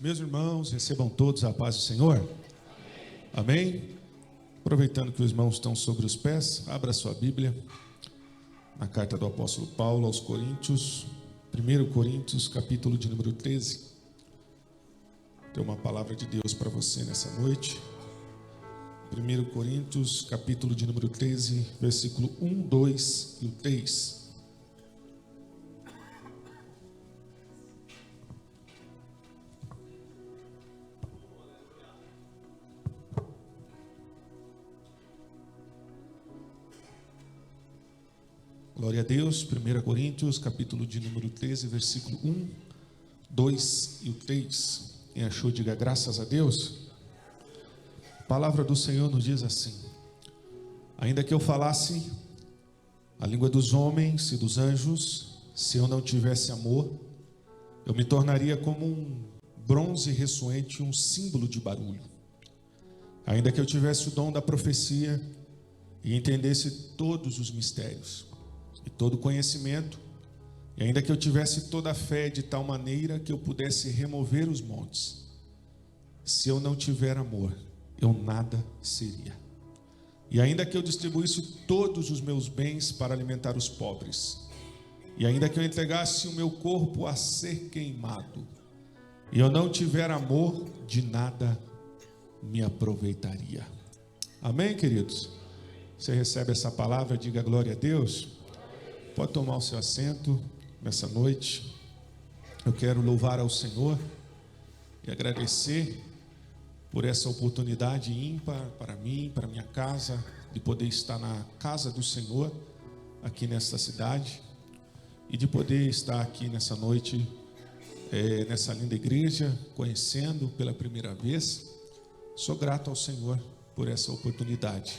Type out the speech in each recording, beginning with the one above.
Meus irmãos, recebam todos a paz do Senhor. Amém? Aproveitando que os irmãos estão sobre os pés, abra sua Bíblia na carta do apóstolo Paulo aos Coríntios, 1 Coríntios, capítulo de número 13. Tem uma palavra de Deus para você nessa noite. 1 Coríntios, capítulo de número 13, versículo 1, 2 e 3. Glória a Deus. 1 Coríntios, capítulo de número 13, versículo 1, 2 e 3. Quem achou, diga graças a Deus. A palavra do Senhor nos diz assim: ainda que eu falasse a língua dos homens e dos anjos, se eu não tivesse amor, eu me tornaria como um bronze ressoante, um símbolo de barulho. Ainda que eu tivesse o dom da profecia e entendesse todos os mistérios e todo conhecimento, e ainda que eu tivesse toda a fé de tal maneira que eu pudesse remover os montes, se eu não tiver amor, eu nada seria. E ainda que eu distribuísse todos os meus bens para alimentar os pobres, e ainda que eu entregasse o meu corpo a ser queimado, e eu não tiver amor, de nada me aproveitaria. Amém, queridos? Você recebe essa palavra, diga glória a Deus. Pode tomar o seu assento nessa noite. Eu quero louvar ao Senhor e agradecer por essa oportunidade ímpar para mim, para minha casa, de poder estar na casa do Senhor aqui nesta cidade e de poder estar aqui nessa noite, nessa linda igreja, conhecendo pela primeira vez. Sou grato ao Senhor por essa oportunidade.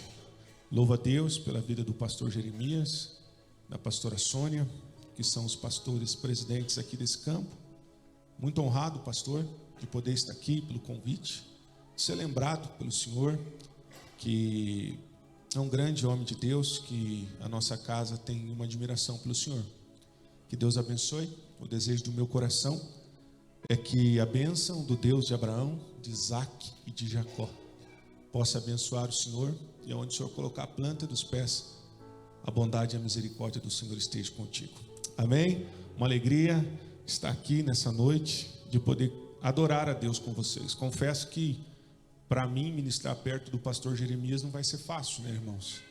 Louvo a Deus pela vida do pastor Jeremias, da pastora Sônia, que são os pastores presidentes aqui desse campo. Muito honrado, pastor, de poder estar aqui, pelo convite, ser lembrado pelo Senhor, que é um grande homem de Deus, que a nossa casa tem uma admiração pelo Senhor. Que Deus abençoe. O desejo do meu coração é que a bênção do Deus de Abraão, de Isaac e de Jacó possa abençoar o Senhor, e aonde o Senhor colocar a planta dos pés, a bondade e a misericórdia do Senhor esteja contigo. Amém? Uma alegria estar aqui nessa noite, de poder adorar a Deus com vocês. Confesso que para mim ministrar perto do pastor Jeremias não vai ser fácil, né, irmãos?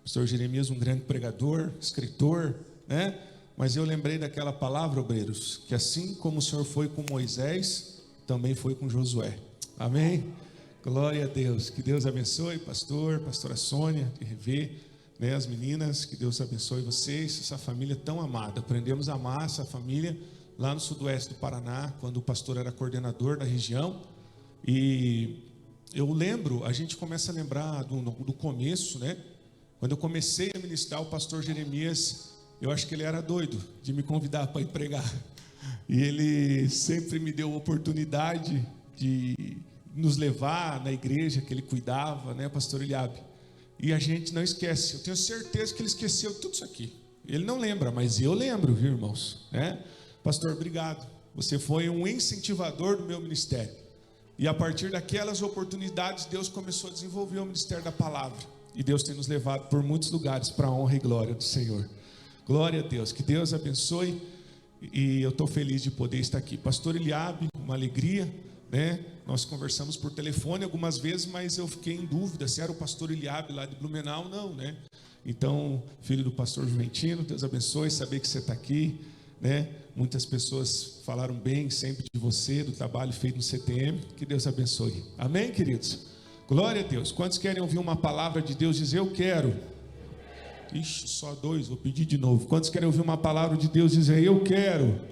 O pastor Jeremias, um grande pregador, escritor, né? Mas eu lembrei daquela palavra, obreiros, que assim como o Senhor foi com Moisés, também foi com Josué. Amém? Glória a Deus. Que Deus abençoe, pastor, pastora Sônia, de rever, né, as meninas, que Deus abençoe vocês, essa família tão amada. Aprendemos a amar essa família lá no sudoeste do Paraná, quando o pastor era coordenador da região. E eu lembro, a gente começa a lembrar do começo, né? Quando eu comecei a ministrar, o pastor Jeremias, eu acho que ele era doido de me convidar para ir pregar. E ele sempre me deu a oportunidade de nos levar na igreja que ele cuidava, né, pastor Eliabe? E a gente não esquece. Eu tenho certeza que ele esqueceu tudo isso aqui. Ele não lembra, mas eu lembro, viu, irmãos? Né? Pastor, obrigado. Você foi um incentivador do meu ministério. E a partir daquelas oportunidades, Deus começou a desenvolver o ministério da palavra. E Deus tem nos levado por muitos lugares para a honra e glória do Senhor. Glória a Deus. Que Deus abençoe. E eu estou feliz de poder estar aqui. Pastor Eliabe, uma alegria, né? Nós conversamos por telefone algumas vezes, mas eu fiquei em dúvida se era o pastor Eliabe lá de Blumenau, não, né? Então, filho do pastor Juventino, Deus abençoe, saber que você está aqui, né? Muitas pessoas falaram bem sempre de você, do trabalho feito no CTM, que Deus abençoe. Amém, queridos? Glória a Deus. Quantos querem ouvir uma palavra de Deus? Dizer eu quero. Ixi, só dois, vou pedir de novo. Quantos querem ouvir uma palavra de Deus? Dizer eu quero.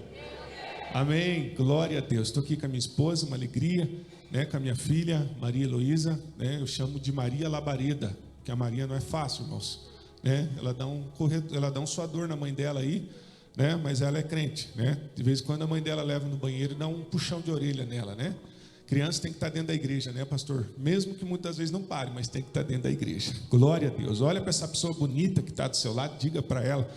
Amém, glória a Deus. Estou aqui com a minha esposa, uma alegria, né, com a minha filha, Maria Heloísa, né, eu chamo de Maria Labareda, porque a Maria não é fácil, irmãos, né, ela dá um suador na mãe dela aí, né, mas ela é crente, né, de vez em quando a mãe dela leva no banheiro e dá um puxão de orelha nela, né. Criança tem que estar dentro da igreja, né, pastor? Mesmo que muitas vezes não pare, mas tem que estar dentro da igreja. Glória a Deus. Olha para essa pessoa bonita que está do seu lado, diga para ela: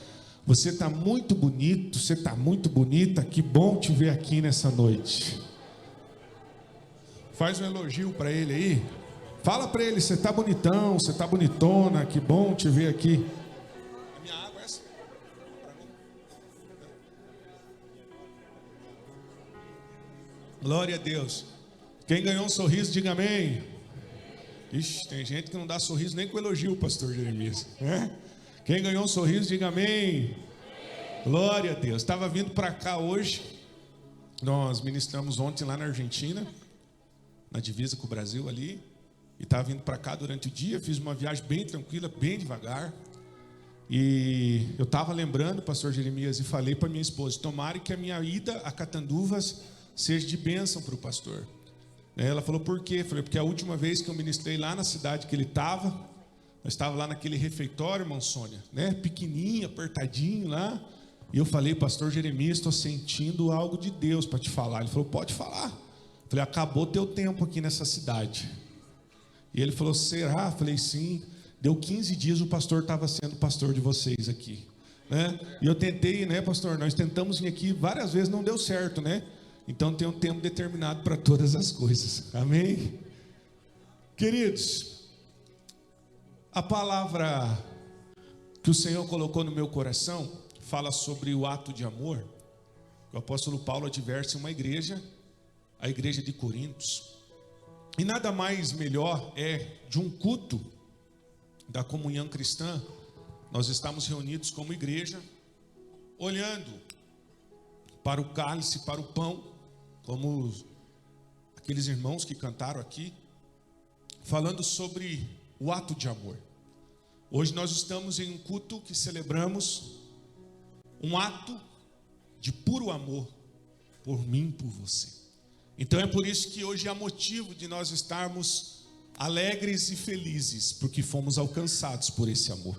você está muito bonito, você está muito bonita, que bom te ver aqui nessa noite. Faz um elogio para ele aí. Fala para ele, você tá bonitão, você tá bonitona, que bom te ver aqui. A minha água é essa? Pra mim? Glória a Deus. Quem ganhou um sorriso, diga amém. Ixi, tem gente que não dá sorriso nem com elogio, pastor Jeremias. Quem ganhou um sorriso, diga amém. Glória a Deus. Estava vindo para cá hoje. Nós ministramos ontem lá na Argentina, na divisa com o Brasil ali. E estava vindo para cá durante o dia. Fiz uma viagem bem tranquila, bem devagar. E eu estava lembrando, pastor Jeremias, e falei para minha esposa: tomara que a minha ida a Catanduvas seja de bênção para o pastor. Ela falou: por quê? Eu falei: porque a última vez que eu ministrei lá na cidade que ele estava, nós estávamos lá naquele refeitório, irmã Sônia, né? Pequenininho, apertadinho lá. E eu falei: pastor Jeremias, estou sentindo algo de Deus para te falar. Ele falou: pode falar. Eu falei: acabou teu tempo aqui nessa cidade. E ele falou: será? Eu falei: sim. Deu 15 dias o pastor estava sendo pastor de vocês aqui, né? E eu tentei, né, pastor? Nós tentamos vir aqui várias vezes, não deu certo, né? Então tem um tempo determinado para todas as coisas. Amém? Queridos, a palavra que o Senhor colocou no meu coração fala sobre o ato de amor. O apóstolo Paulo adverte uma igreja, a igreja de Corintos. E nada mais melhor é de um culto da comunhão cristã, nós estamos reunidos como igreja, olhando para o cálice, para o pão, como aqueles irmãos que cantaram aqui, falando sobre o ato de amor. Hoje nós estamos em um culto que celebramos um ato de puro amor por mim e por você. Então é por isso que hoje há motivo de nós estarmos alegres e felizes, porque fomos alcançados por esse amor.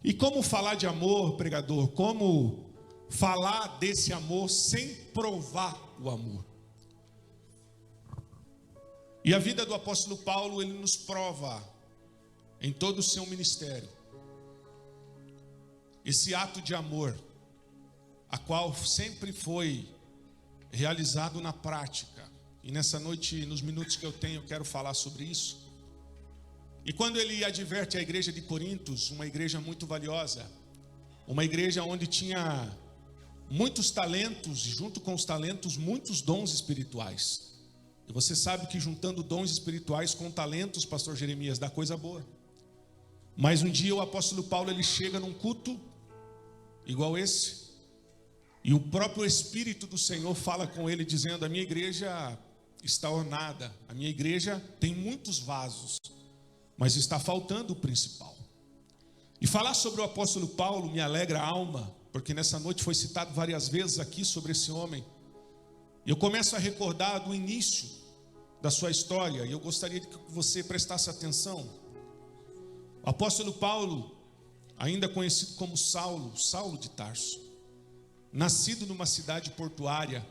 E como falar de amor, pregador? Como falar desse amor sem provar o amor? E a vida do apóstolo Paulo, ele nos prova em todo o seu ministério esse ato de amor, a qual sempre foi realizado na prática. E nessa noite, nos minutos que eu tenho, eu quero falar sobre isso. E quando ele adverte a igreja de Corintos, uma igreja muito valiosa, uma igreja onde tinha muitos talentos, e junto com os talentos, muitos dons espirituais. E você sabe que juntando dons espirituais com talentos, pastor Jeremias, dá coisa boa. Mas um dia o apóstolo Paulo, ele chega num culto igual esse, e o próprio Espírito do Senhor fala com ele, dizendo: a minha igreja está ornada, a minha igreja tem muitos vasos, mas está faltando o principal. E falar sobre o apóstolo Paulo me alegra a alma, porque nessa noite foi citado várias vezes aqui sobre esse homem. E eu começo a recordar do início da sua história, e eu gostaria que você prestasse atenção. O apóstolo Paulo, ainda conhecido como Saulo, Saulo de Tarso, nascido numa cidade portuária,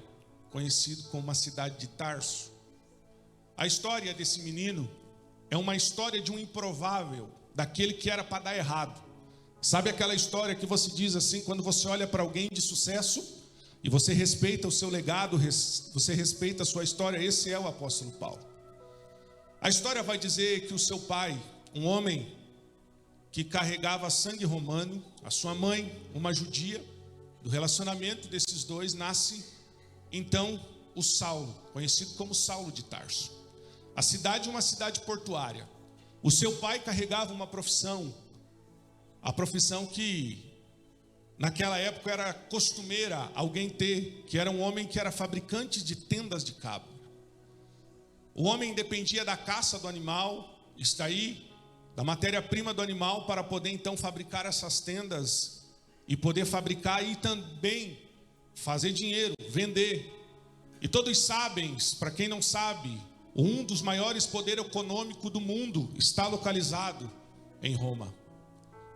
conhecido como uma cidade de Tarso. A história desse menino é uma história de um improvável, daquele que era para dar errado. Sabe aquela história que você diz assim, quando você olha para alguém de sucesso e você respeita o seu legado, você respeita a sua história? Esse é o apóstolo Paulo. A história vai dizer que o seu pai, um homem que carregava sangue romano, a sua mãe, uma judia, do relacionamento desses dois nasce então o Saulo, conhecido como Saulo de Tarso. A cidade é uma cidade portuária. O seu pai carregava uma profissão, a profissão que naquela época era costumeira alguém ter, que era um homem que era fabricante de tendas de cabo. O homem dependia da caça do animal, está aí, da matéria-prima do animal, para poder então fabricar essas tendas e poder fabricar e também fazer dinheiro, vender. E todos sabem, para quem não sabe, um dos maiores poderes econômicos do mundo está localizado em Roma,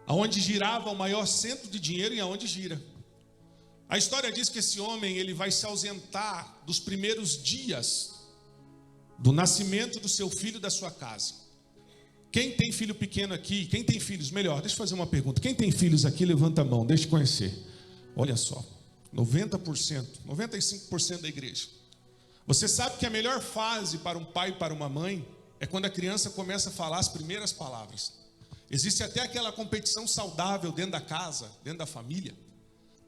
aonde girava o maior centro de dinheiro e aonde gira. A história diz que esse homem, ele vai se ausentar dos primeiros dias do nascimento do seu filho da sua casa. Quem tem filho pequeno aqui? Quem tem filhos? Melhor, deixa eu fazer uma pergunta. Quem tem filhos aqui, levanta a mão, deixa eu conhecer. Olha só, 90%, 95% da igreja. Você sabe que a melhor fase para um pai e para uma mãe é quando a criança começa a falar as primeiras palavras. Existe até aquela competição saudável dentro da casa, dentro da família,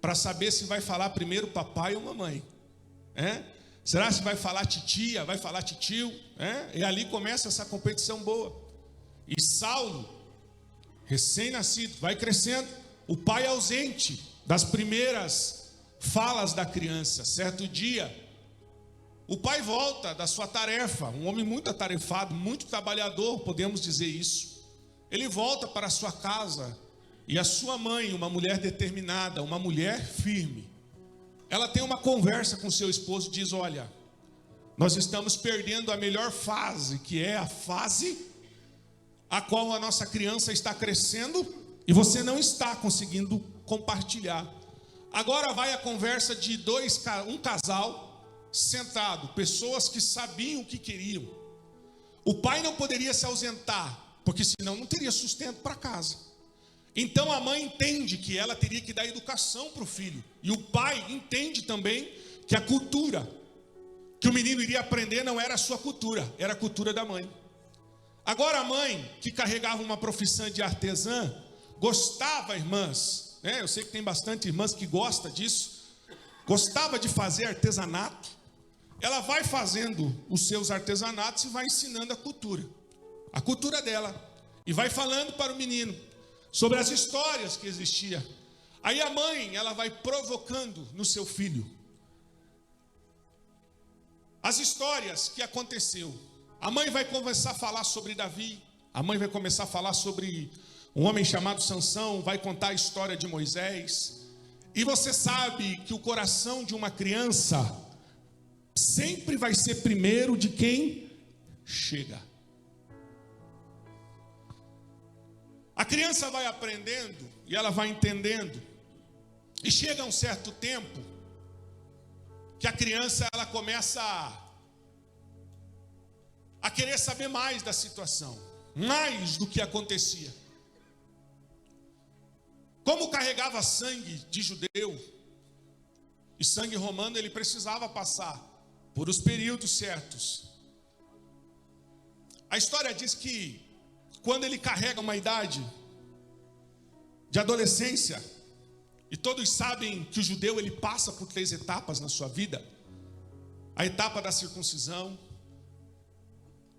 para saber se vai falar primeiro papai ou mamãe. Será que vai falar titia, vai falar titio? E ali começa essa competição boa. E Saulo, recém-nascido, vai crescendo, o pai ausente das primeiras falas da criança. Certo dia, o pai volta da sua tarefa, um homem muito atarefado, muito trabalhador, podemos dizer isso. Ele volta para a sua casa e a sua mãe, uma mulher determinada, uma mulher firme, ela tem uma conversa com seu esposo e diz: olha, nós estamos perdendo a melhor fase, que é a fase a qual a nossa criança está crescendo e você não está conseguindo compartilhar. Agora vai a conversa de um casal sentado, pessoas que sabiam o que queriam. O pai não poderia se ausentar, porque senão não teria sustento para casa. Então a mãe entende que ela teria que dar educação para o filho, e o pai entende também que a cultura que o menino iria aprender não era a sua cultura, era a cultura da mãe. Agora a mãe, que carregava uma profissão de artesã, gostava, irmãs, eu sei que tem bastante irmãs que gostam disso, gostava de fazer artesanato. Ela vai fazendo os seus artesanatos e vai ensinando a cultura dela, e vai falando para o menino sobre as histórias que existiam. Aí a mãe, ela vai provocando no seu filho as histórias que aconteceu. A mãe vai começar a falar sobre Davi, a mãe vai começar a falar sobre um homem chamado Sansão, vai contar a história de Moisés. E você sabe que o coração de uma criança sempre vai ser primeiro de quem chega. A criança vai aprendendo e ela vai entendendo. E chega um certo tempo que a criança, ela começa a querer saber mais da situação, mais do que acontecia. Como carregava sangue de judeu e sangue romano, ele precisava passar por os períodos certos. A história diz que quando ele carrega uma idade de adolescência, e todos sabem que o judeu ele passa por 3 etapas na sua vida: a etapa da circuncisão,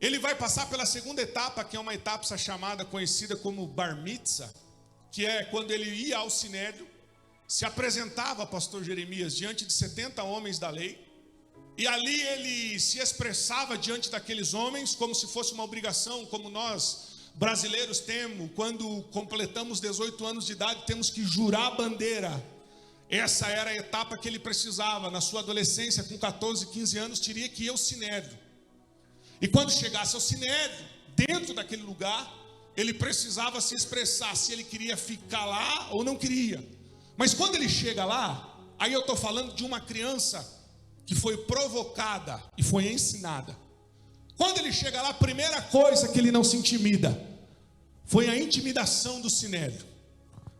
ele vai passar pela segunda etapa, que é uma etapa chamada, conhecida como Bar Mitzvah, que é quando ele ia ao sinédrio, se apresentava, pastor Jeremias, diante de 70 homens da lei, e ali ele se expressava diante daqueles homens como se fosse uma obrigação, como nós brasileiros temos, quando completamos 18 anos de idade, temos que jurar a bandeira. Essa era a etapa que ele precisava. Na sua adolescência, com 14, 15 anos, teria que ir ao sinédrio. E quando chegasse ao sinédrio, dentro daquele lugar, ele precisava se expressar, se ele queria ficar lá ou não queria. Mas quando ele chega lá, aí eu estou falando de uma criança que foi provocada e foi ensinada. Quando ele chega lá, a primeira coisa que ele não se intimida foi a intimidação do sinédrio.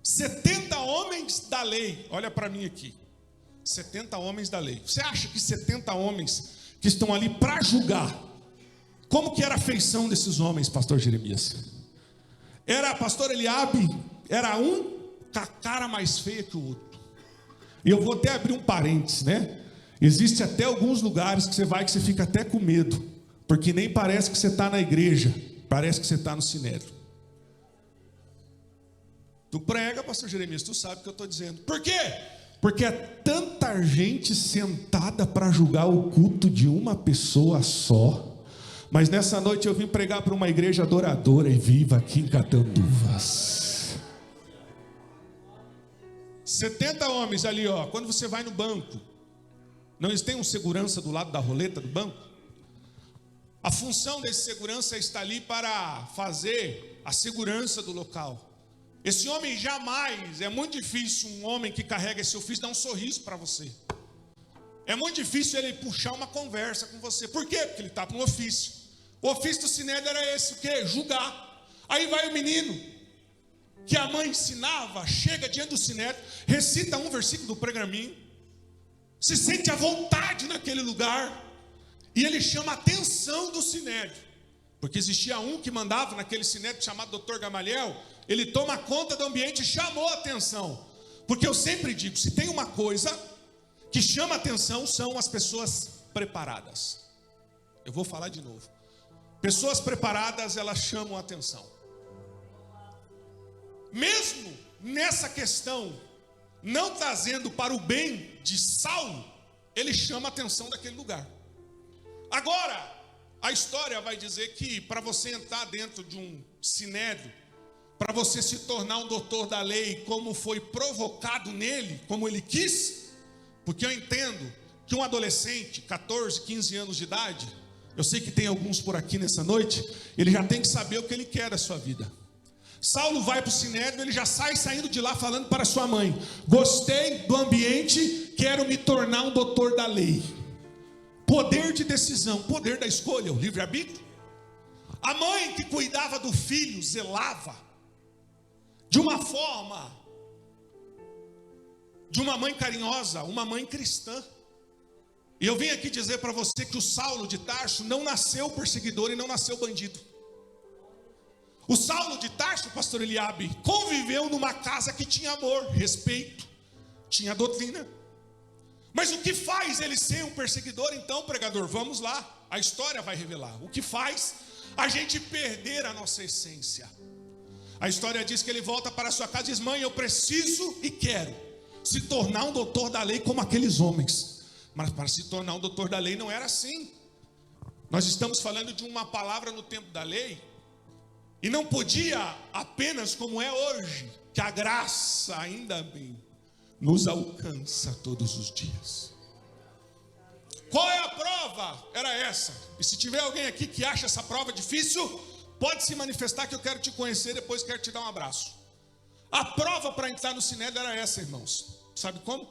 70 homens da lei, olha para mim aqui, 70 homens da lei. Você acha que 70 homens que estão ali para julgar, como que era a feição desses homens, pastor Jeremias? Era, pastor Eliabe, era um com a cara mais feia que o outro. E eu vou até abrir um parênteses, né? Existe até alguns lugares que você vai que você fica até com medo, porque nem parece que você está na igreja, parece que você está no sinédrio. Tu prega, pastor Jeremias, tu sabe o que eu estou dizendo. Por quê? Porque é tanta gente sentada para julgar o culto de uma pessoa só. Mas nessa noite eu vim pregar para uma igreja adoradora e viva aqui em Catanduvas. 70 homens ali, ó. Quando você vai no banco, não eles têm um segurança do lado da roleta do banco? A função desse segurança está ali para fazer a segurança do local. Esse homem jamais, é muito difícil um homem que carrega esse ofício dar um sorriso para você. É muito difícil ele puxar uma conversa com você. Por quê? Porque ele está com um ofício. O ofício do sinédrio era esse, o quê? Julgar. Aí vai o menino, que a mãe ensinava, chega diante do sinédrio, recita um versículo do pergaminho, se sente à vontade naquele lugar, E ele chama a atenção do sinédrio, porque existia um que mandava naquele sinédrio chamado Dr. Gamaliel. Ele toma conta do ambiente e chamou a atenção. Porque eu sempre digo, se tem uma coisa que chama a atenção, são as pessoas preparadas. Eu vou falar de novo. Pessoas preparadas, elas chamam a atenção. Mesmo nessa questão, não trazendo para o bem de Saulo, ele chama a atenção daquele lugar. Agora, a história vai dizer que para você entrar dentro de um sinédrio, para você se tornar um doutor da lei, como foi provocado nele, como ele quis, porque eu entendo que um adolescente, 14, 15 anos de idade, eu sei que tem alguns por aqui nessa noite, ele já tem que saber o que ele quer da sua vida. Saulo vai para o sinédrio, ele já sai saindo de lá falando para sua mãe: gostei do ambiente, quero me tornar um doutor da lei. Poder de decisão, poder da escolha, o livre-arbítrio. A mãe que cuidava do filho, zelava, de uma forma, de uma mãe carinhosa, uma mãe cristã. E eu vim aqui dizer para você que o Saulo de Tarso não nasceu perseguidor e não nasceu bandido. O Saulo de Tarso, pastor Eliabe, conviveu numa casa que tinha amor, respeito, tinha doutrina. Mas o que faz ele ser um perseguidor, então, pregador? Vamos lá, a história vai revelar. O que faz a gente perder a nossa essência? A história diz que ele volta para sua casa e diz: mãe, eu preciso e quero se tornar um doutor da lei como aqueles homens. Mas para se tornar um doutor da lei não era assim. Nós estamos falando de uma palavra no tempo da lei, e não podia apenas como é hoje, que a graça ainda bem nos alcança todos os dias. Qual é a prova? Era essa. E se tiver alguém aqui que acha essa prova difícil, pode se manifestar que eu quero te conhecer, depois quero te dar um abraço. A prova para entrar no sinédrio era essa, irmãos. Sabe como?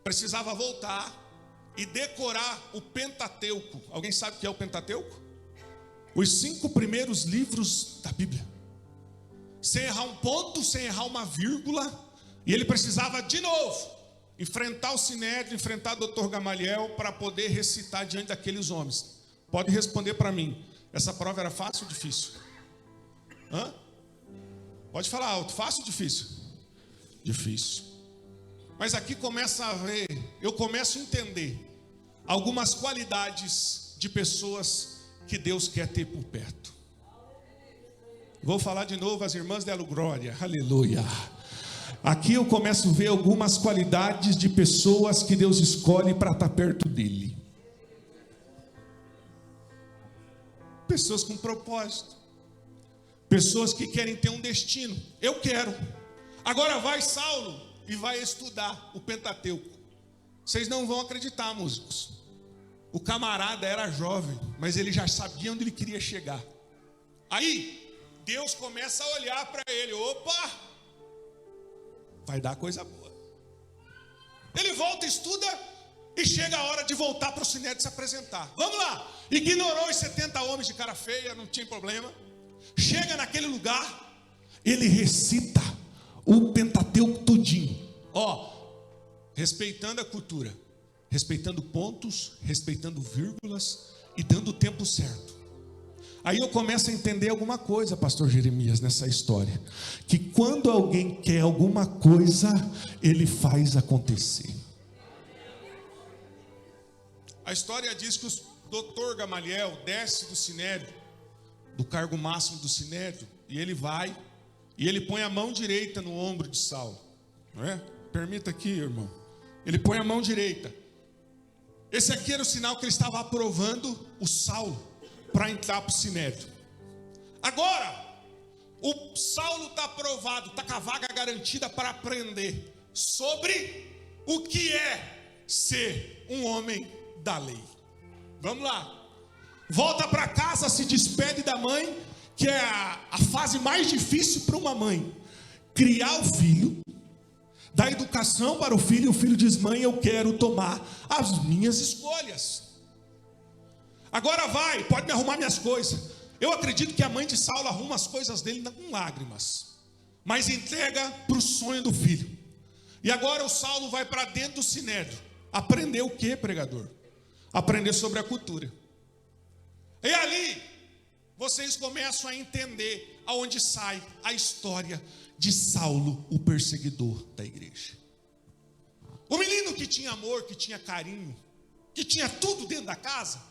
Precisava voltar e decorar o Pentateuco. Alguém sabe o que é o Pentateuco? Os 5 primeiros livros da Bíblia. Sem errar um ponto, sem errar uma vírgula. E ele precisava de novo enfrentar o sinédrio, enfrentar o Dr. Gamaliel, para poder recitar diante daqueles homens. Pode responder para mim. Essa prova era fácil ou difícil? Hã? Pode falar alto. Fácil ou difícil? Difícil. Mas aqui começa a ver, eu começo a entender algumas qualidades de pessoas que Deus quer ter por perto. Vou falar de novo, as irmãs deram glória, aleluia. Aqui eu começo a ver algumas qualidades de pessoas que Deus escolhe para estar perto dele. Pessoas com propósito, pessoas que querem ter um destino. Eu quero. Agora vai Saulo e vai estudar o Pentateuco. Vocês não vão acreditar, músicos. O camarada era jovem, mas ele já sabia onde ele queria chegar. Aí, Deus começa a olhar para ele. Opa, vai dar coisa boa. Ele volta, estuda, e chega a hora de voltar para o sinédrio se apresentar. Vamos lá. Ignorou os 70 homens de cara feia, não tinha problema. Chega naquele lugar, ele recita o Pentateuco todinho. Respeitando a cultura, respeitando pontos, respeitando vírgulas e dando o tempo certo. Aí eu começo a entender alguma coisa, pastor Jeremias, nessa história. Que quando alguém quer alguma coisa, ele faz acontecer. A história diz que o doutor Gamaliel desce do sinédrio, do cargo máximo do sinédrio, e ele vai, e ele põe a mão direita no ombro de Saulo. Não é? Permita aqui, irmão. Ele põe a mão direita. Esse aqui era o sinal que ele estava aprovando o Saulo para entrar para o sinédrio. Agora, o Saulo está aprovado, está com a vaga garantida para aprender sobre o que é ser um homem da lei. Vamos lá. Volta para casa, se despede da mãe, que é a fase mais difícil para uma mãe. Criar o filho, dar educação para o filho, e o filho diz: mãe, eu quero tomar as minhas escolhas. Agora vai, pode me arrumar minhas coisas. Eu acredito que a mãe de Saulo arruma as coisas dele com lágrimas, mas entrega para o sonho do filho. E agora o Saulo vai para dentro do sinédrio. Aprender o que, pregador? Aprender sobre a cultura. vocês começam a entender aonde sai a história de Saulo, o perseguidor da igreja. O menino que tinha amor, que tinha carinho, que tinha tudo dentro da casa,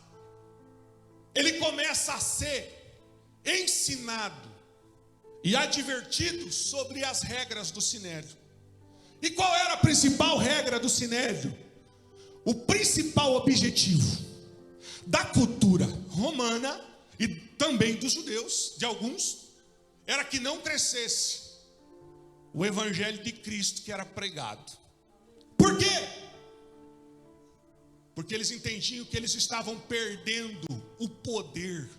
ele começa a ser ensinado e advertido sobre as regras do sinédrio. E qual era a principal regra do sinédrio? O principal objetivo da cultura romana e também dos judeus, de alguns, era que não crescesse o evangelho de Cristo que era pregado. Por quê? Porque eles entendiam que eles estavam perdendo o poder.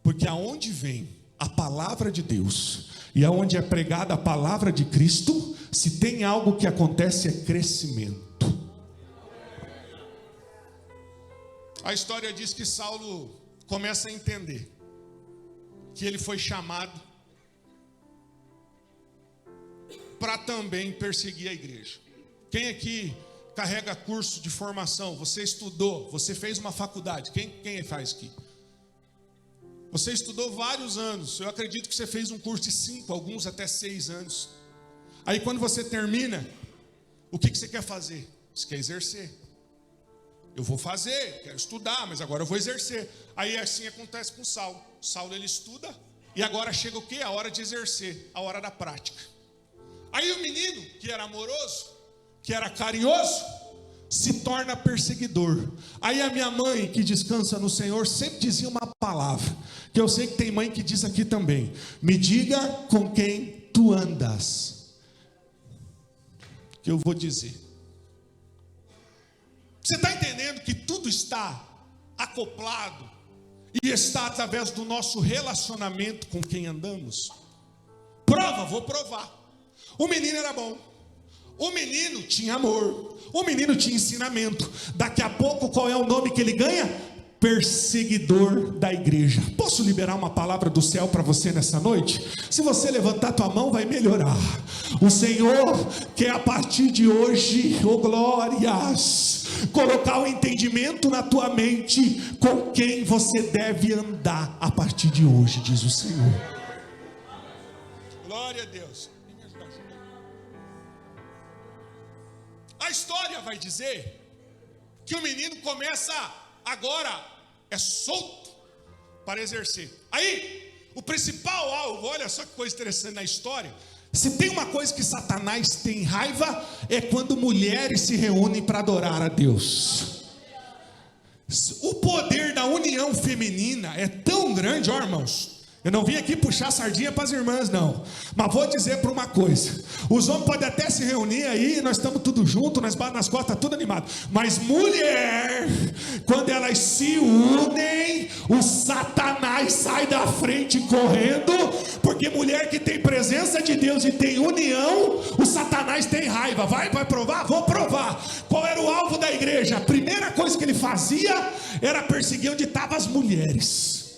Porque aonde vem a palavra de Deus e aonde é pregada a palavra de Cristo, se tem algo que acontece é crescimento. A história diz que Saulo começa a entender que ele foi chamado para também perseguir a igreja. Quem aqui carrega curso de formação? Você estudou, você fez uma faculdade. Quem faz aqui? Você estudou vários anos. Eu acredito que você fez um curso de 5, alguns até 6 anos. Aí quando você termina, o que você quer fazer? Você quer exercer. Eu vou fazer, quero estudar, mas agora eu vou exercer. Aí assim acontece com Saulo. Saulo ele estuda e agora chega o quê? A hora de exercer, a hora da prática. Aí o menino que era amoroso, que era carinhoso, se torna perseguidor. Aí a minha mãe, que descansa no Senhor, sempre dizia uma palavra, que eu sei que tem mãe que diz aqui também: me diga com quem tu andas, que eu vou dizer. Você está entendendo que tudo está acoplado e está através do nosso relacionamento com quem andamos? Prova, vou provar. O menino era bom, o menino tinha amor, o menino tinha ensinamento. Daqui a pouco qual é o nome que ele ganha? Perseguidor da igreja. Posso liberar uma palavra do céu para você nessa noite? Se você levantar tua mão vai melhorar. O Senhor quer a partir de hoje, oh glórias, colocar o entendimento na tua mente com quem você deve andar a partir de hoje, diz o Senhor. Glória a Deus. A história vai dizer que o menino começa agora, é solto para exercer. Aí, o principal alvo, olha só que coisa interessante na história. Se tem uma coisa que Satanás tem raiva, é quando mulheres se reúnem para adorar a Deus. O poder da união feminina é tão grande, ó irmãos. Eu não vim aqui puxar sardinha para as irmãs não, mas vou dizer para uma coisa: os homens podem até se reunir aí, nós estamos tudo junto, nós batemos nas costas, tudo animado, mas mulher, quando elas se unem, o Satanás sai da frente correndo, porque mulher que tem presença de Deus e tem união, o Satanás tem raiva. Vai provar? Vou provar. Qual era o alvo da igreja? A primeira coisa que ele fazia era perseguir onde estavam as mulheres.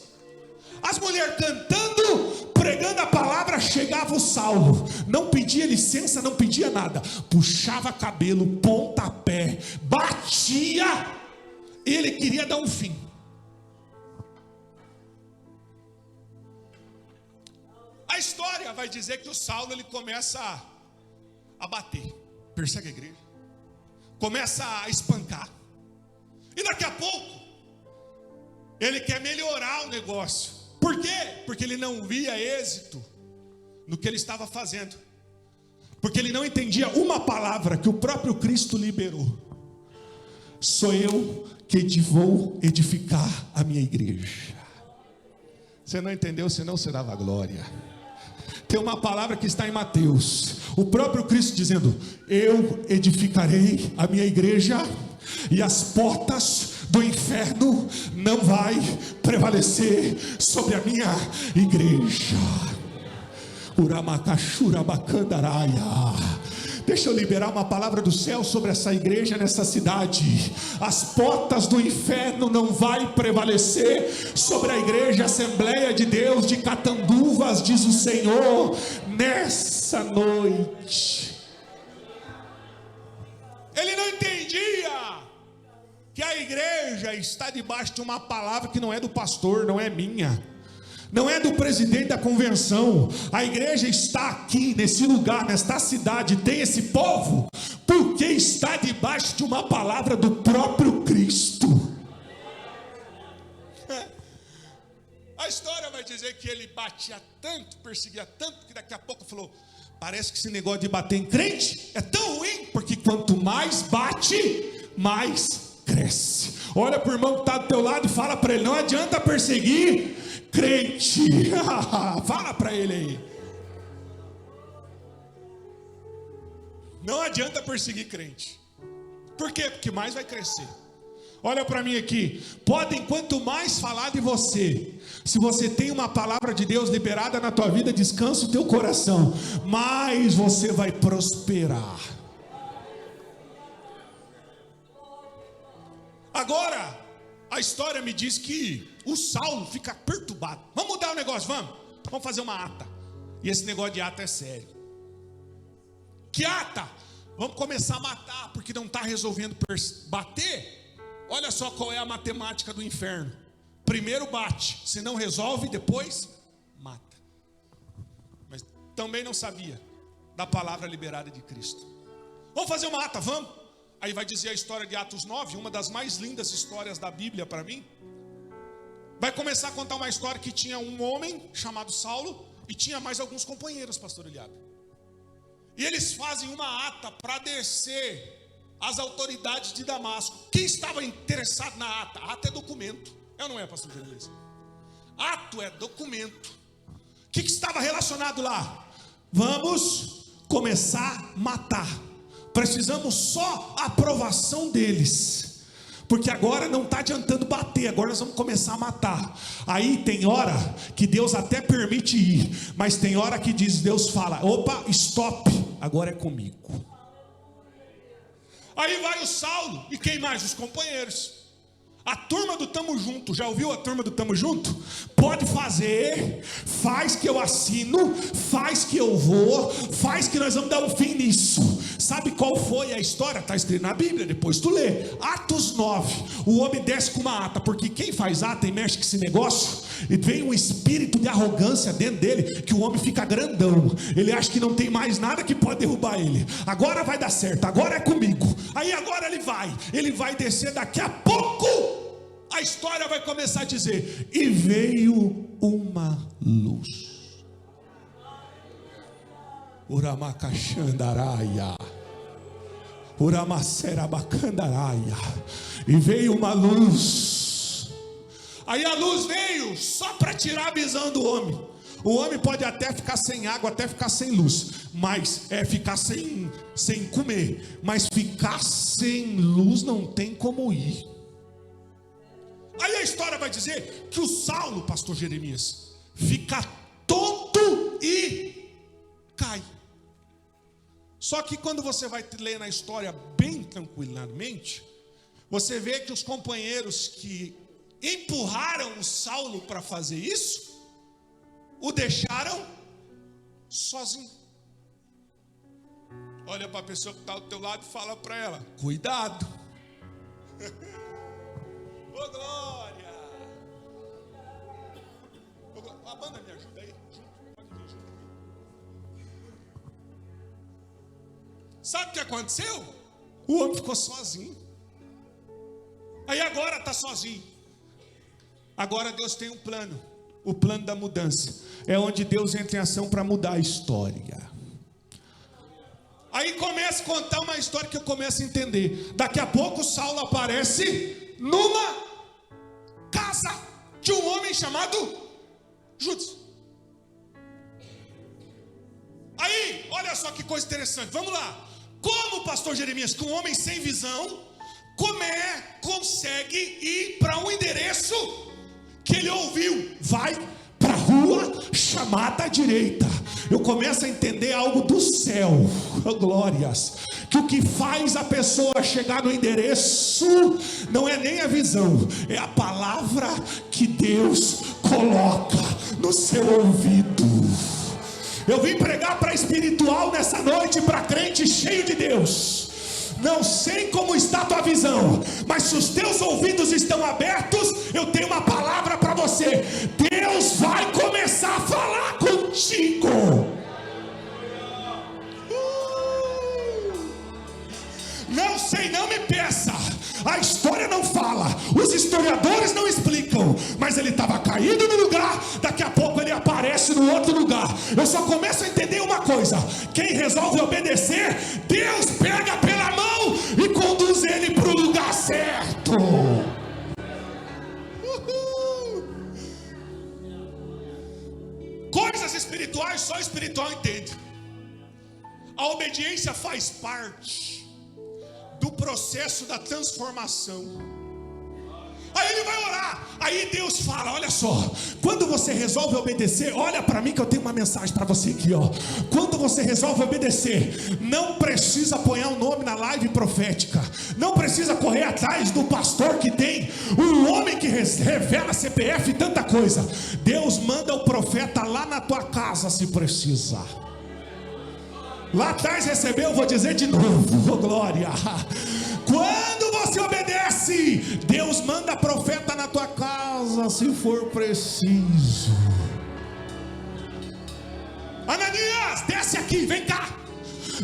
As mulheres cantando, pregando a palavra, chegava o Saulo, não pedia licença, não pedia nada, puxava cabelo, pontapé, batia, ele queria dar um fim. A história vai dizer que o Saulo ele começa a bater, persegue a igreja, começa a espancar, e daqui a pouco ele quer melhorar o negócio. Por quê? Porque ele não via êxito no que ele estava fazendo, porque ele não entendia uma palavra que o próprio Cristo liberou: sou eu que vou edificar a minha igreja. Você não entendeu, senão você dava glória. Tem uma palavra que está em Mateus, o próprio Cristo dizendo: eu edificarei a minha igreja e as portas do inferno não vai prevalecer sobre a minha igreja. Uramacachurabacandaraia. Deixa eu liberar uma palavra do céu sobre essa igreja nessa cidade. As portas do inferno não vai prevalecer sobre a igreja Assembleia de Deus de Catanduvas, diz o Senhor, nessa noite. Ele não entendia que a igreja está debaixo de uma palavra que não é do pastor, não é minha, não é do presidente da convenção. A igreja está aqui, nesse lugar, nesta cidade, tem esse povo, porque está debaixo de uma palavra do próprio Cristo. A história vai dizer que ele batia tanto, perseguia tanto, que daqui a pouco falou: parece que esse negócio de bater em crente é tão ruim, porque quanto mais bate, mais cresce. Olha para o irmão que está do teu lado e fala para ele: não adianta perseguir crente. Fala para ele aí. Não adianta perseguir crente. Por quê? Porque mais vai crescer. Olha para mim aqui. Podem quanto mais falar de você, se você tem uma palavra de Deus liberada na tua vida, descansa o teu coração, mais você vai prosperar. Agora, a história me diz que o Saulo fica perturbado. Vamos mudar o negócio, vamos fazer uma ata. E esse negócio de ata é sério. Que ata? Vamos começar a matar, porque não está resolvendo bater. Olha só qual é a matemática do inferno. Primeiro bate, se não resolve, depois mata. Mas também não sabia da palavra liberada de Cristo. Vamos fazer uma ata, vamos? Aí vai dizer a história de Atos 9, uma das mais lindas histórias da Bíblia para mim. Vai começar a contar uma história que tinha um homem chamado Saulo e tinha mais alguns companheiros, pastor Eliabe. E eles fazem uma ata para descer as autoridades de Damasco. Quem estava interessado na ata? Ata é documento. É ou não é, pastor Jeremias? Ato é documento. O que estava relacionado lá? Vamos começar a matar. Precisamos só a aprovação deles. Porque agora não está adiantando bater, agora nós vamos começar a matar. Aí tem hora que Deus até permite ir, mas tem hora que Deus fala: opa, stop, agora é comigo. Aí vai o Saulo, e quem mais? Os companheiros. A turma do Tamo Junto, já ouviu a turma do Tamo Junto? Pode fazer, faz que eu assino, faz que eu vou, faz que nós vamos dar um fim nisso. Sabe qual foi a história? Está escrito na Bíblia, depois tu lê. Atos 9, o homem desce com uma ata, porque quem faz ata e mexe com esse negócio, e vem um espírito de arrogância dentro dele, que o homem fica grandão, ele acha que não tem mais nada que pode derrubar ele. Agora vai dar certo, agora é comigo. Aí agora ele vai descer daqui a pouco. A história vai começar a dizer: e veio uma luz. Uramacachandaraia, Uramacerabacandaраia. E veio uma luz. Aí a luz veio só para tirar a visão do homem. O homem pode até ficar sem água, até ficar sem luz, mas ficar sem comer, mas ficar sem luz não tem como ir. Aí a história vai dizer que o Saulo, pastor Jeremias, fica tonto e cai. Só que quando você vai ler na história bem tranquilamente, você vê que os companheiros que empurraram o Saulo para fazer isso, o deixaram sozinho. Olha para a pessoa que está do teu lado e fala para ela: cuidado. Ô glória! A banda me ajuda aí? Pode vir junto. Sabe o que aconteceu? O homem ficou sozinho. Aí agora está sozinho. Agora Deus tem um plano. O plano da mudança. É onde Deus entra em ação para mudar a história. Aí começa a contar uma história que eu começo a entender. Daqui a pouco Saulo aparece numa casa de um homem chamado Judas. Aí, olha só que coisa interessante. Vamos lá. Como, pastor Jeremias, que um homem sem visão consegue ir para um endereço que ele ouviu? Vai para a rua chamada à direita. Eu começo a entender algo do céu. Oh, glórias. Que o que faz a pessoa chegar no endereço não é nem a visão, é a palavra que Deus coloca no seu ouvido. Eu vim pregar para espiritual nessa noite, para crente cheio de Deus. Não sei como está a tua visão, mas se os teus ouvidos estão abertos, eu tenho uma palavra para você. Deus vai começar a falar contigo. Não sei, não me peça. A história não fala, os historiadores não explicam, mas ele estava caído no lugar, daqui a pouco ele aparece no outro lugar. Eu só começo a entender uma coisa: quem resolve obedecer, Deus pega pela mão e conduz ele para o lugar certo. Coisas espirituais só espiritual entende. A obediência faz parte do processo da transformação. Aí ele vai orar, aí Deus fala: olha só, quando você resolve obedecer, olha para mim que eu tenho uma mensagem para você aqui, ó. Quando você resolve obedecer, não precisa apoiar o nome na live profética, não precisa correr atrás do pastor que tem um homem que revela CPF e tanta coisa. Deus manda o profeta lá na tua casa se precisar. Lá atrás recebeu, vou dizer de novo, oh glória. Quando você obedece, Deus manda profeta na tua casa se for preciso. Ananias, desce aqui, vem cá.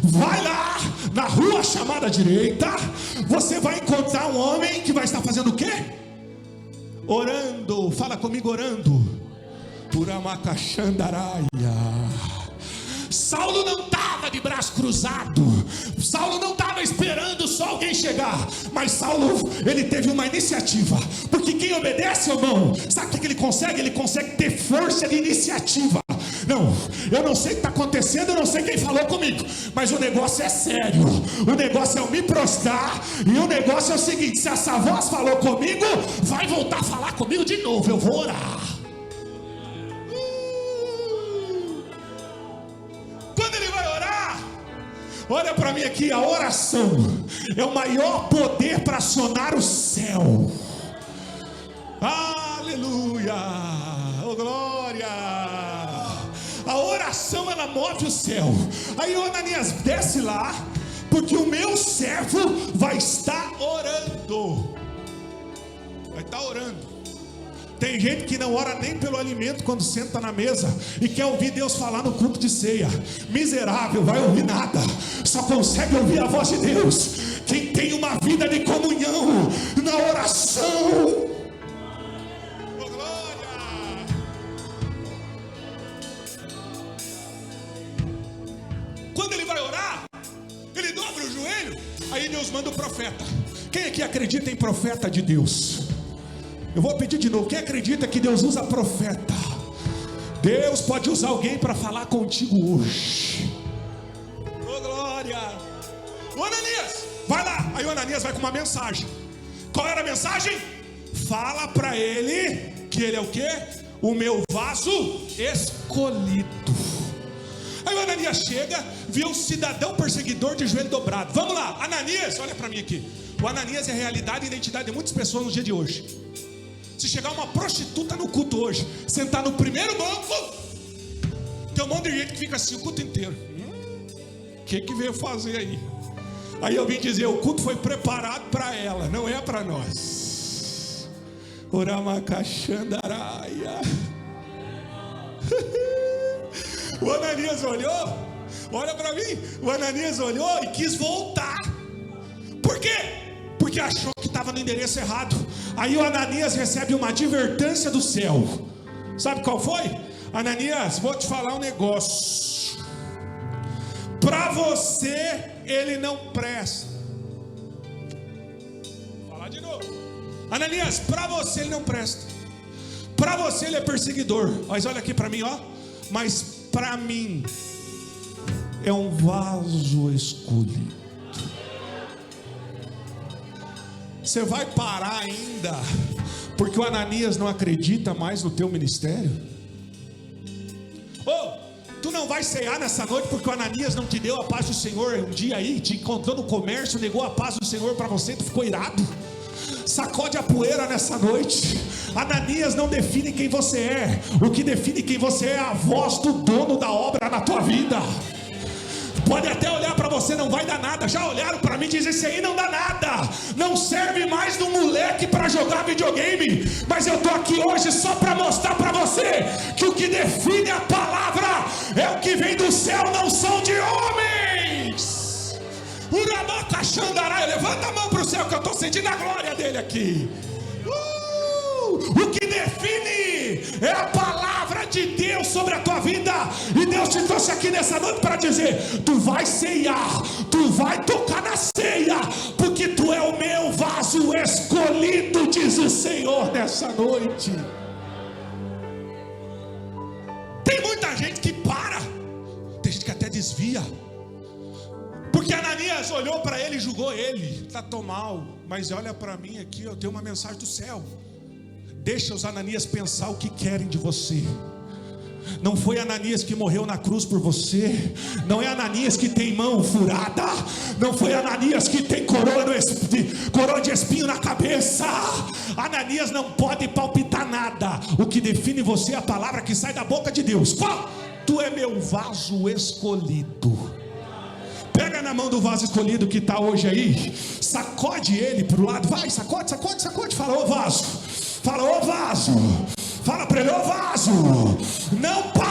Vai lá na rua chamada direita. Você vai encontrar um homem que vai estar fazendo o quê? Orando. Fala comigo, orando. Puramacachandaraia. Saulo não estava de braço cruzado, Saulo não estava esperando só alguém chegar, mas Saulo, ele teve uma iniciativa, porque quem obedece, irmão, sabe o que ele consegue? Ele consegue ter força de iniciativa. Não, eu não sei o que está acontecendo, eu não sei quem falou comigo, mas o negócio é sério, o negócio é eu me prostrar, e o negócio é o seguinte: se essa voz falou comigo, vai voltar a falar comigo de novo, eu vou orar. Olha para mim aqui, a oração é o maior poder para acionar o céu. Aleluia, oh glória. A oração, ela move o céu. Aí o Ananias, desce lá, porque o meu servo vai estar orando. Vai estar orando. Tem gente que não ora nem pelo alimento quando senta na mesa e quer ouvir Deus falar no culto de ceia. Miserável, vai ouvir nada. Só consegue ouvir a voz de Deus quem tem uma vida de comunhão na oração. Oh, glória! Quando ele vai orar, ele dobra o joelho. Aí Deus manda o profeta. Quem aqui acredita em profeta de Deus? Eu vou pedir de novo, quem acredita que Deus usa profeta? Deus pode usar alguém para falar contigo hoje. Oh glória! O Ananias, vai lá. Aí o Ananias vai com uma mensagem. Qual era a mensagem? Fala para ele que ele é o quê? O meu vaso escolhido. Aí o Ananias chega, vê um cidadão perseguidor de joelho dobrado. Vamos lá, Ananias, olha para mim aqui. O Ananias é a realidade e identidade de muitas pessoas no dia de hoje. Se chegar uma prostituta no culto hoje, sentar no primeiro banco, tem um monte de gente que fica assim o culto inteiro. O que veio fazer aí? Aí eu vim dizer, o culto foi preparado para ela, não é para nós. Oramacachandaraia. O Ananias olhou, olha para mim, o Ananias olhou e quis voltar. Por quê? Porque achou que estava no endereço errado. Aí o Ananias recebe uma advertência do céu. Sabe qual foi? Ananias, vou te falar um negócio. Para você ele não presta. Vou falar de novo. Ananias, para você ele não presta. Para você ele é perseguidor. Mas olha aqui para mim, ó. Mas para mim é um vaso escolhido. Você vai parar ainda porque o Ananias não acredita mais no teu ministério? Tu não vai ceiar nessa noite porque o Ananias não te deu a paz do Senhor um dia aí, te encontrou no comércio, negou a paz do Senhor para você, tu ficou irado? Sacode a poeira nessa noite. Ananias não define quem você é. O que define quem você é a voz do dono da obra na tua vida. Pode até olhar para você, não vai dar nada. Já olharam para mim e dizem: esse aí não dá nada, não serve mais do moleque para jogar videogame. Mas eu estou aqui hoje só para mostrar para você que o que define a palavra é o que vem do céu, não são de homens. Levanta a mão para o céu, que eu estou sentindo a glória dele aqui. O que define é a palavra de Deus sobre a tua vida. E Deus te trouxe aqui nessa noite para dizer: tu vai ceiar, tu vai tocar na ceia, porque tu é o meu vaso escolhido, diz o Senhor nessa noite. Tem muita gente que para, tem gente que até desvia, porque Ananias olhou para ele e julgou ele: está tão mal, mas olha para mim aqui, eu tenho uma mensagem do céu. Deixa os Ananias pensar o que querem de você. Não foi Ananias que morreu na cruz por você. Não é Ananias que tem mão furada. Não foi Ananias que tem coroa de espinho na cabeça. Ananias não pode palpitar nada. O que define você é a palavra que sai da boca de Deus. Qual? Tu é meu vaso escolhido. Pega na mão do vaso escolhido que está hoje aí, sacode ele para o lado. Vai, sacode, sacode, sacode. Fala: ô vaso. Fala: ô vaso. Fala para ele: ô vaso. Não para